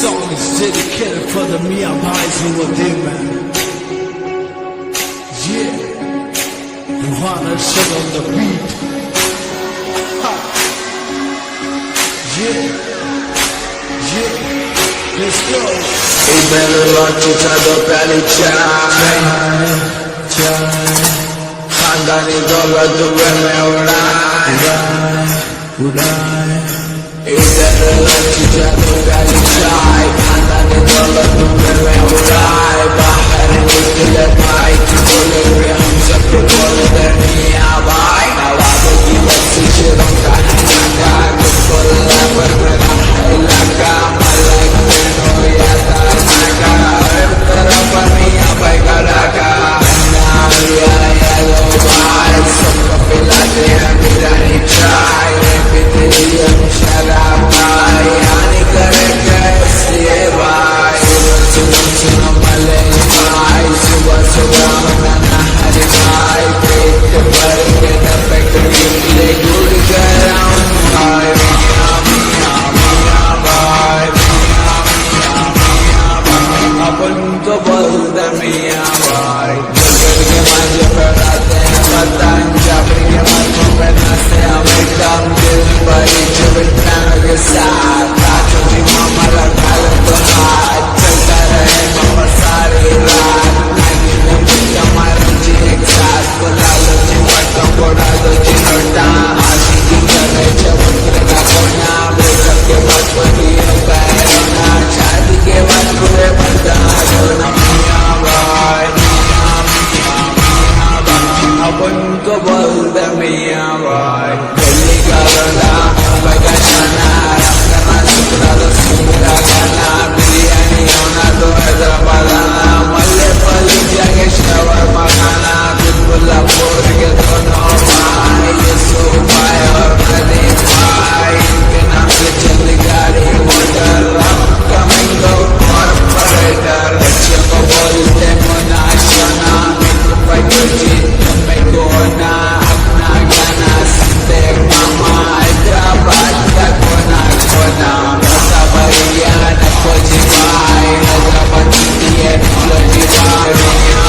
song is dedicated for the Mia boys over there, man. Yeah, you wanna shit on the beat. Ha. Yeah, yeah, let's go. Iberlochica doppia Khandani dola dove urai Iberlochica doppia Khandani dola dove urai Bahar nikle bhai Bole re hum sab ko bole darniya bhai Nawabo ki basi shiron ka naga Kulla par mera ilaka Malak beno yata naga Har taraf miya bhai galaka Anna yellow bhai Sabko pilate hain birani chai Pitliyan sharab bhai Hani kare kaisliye bhai Suno male bhai Subah subah mana hari bhai Pet bhar ke dabbe le gud garam bhai Miya bhai Apan to bolda miya bhai Jagad ke manje padate hain patan Jabri ke manjo pe naste hame kam Dil bhari chabitna ke saath Kaacho ji mama lagal to haath Chalta rahe mama sari raat Nagi ne mita maran ji ek saath Kola lo ji matka koda do ji nota Aashiki kare chabitra ka kona Breakup ke baad bani ho kairona Shaadi ke baad pure banda dona miya bhai Apan ko bolda miya bhai Delhi ka ganda bhai ka shana Rafkana sutra sundra gana Biryani hona to Hyderabad ana Malle pali jage shawarma khana Pitbulla pore ke dono bhai Yusuf bhai aur Pradeep bhai Inke naam se chalti gaadi motor Upcoming operator Bachche ko bolte mona shana Bhai kujit Kona apna gana sinte mama Hyderabad ka kona kona Basa bariya na koji bhai Hyderabad city technology bhai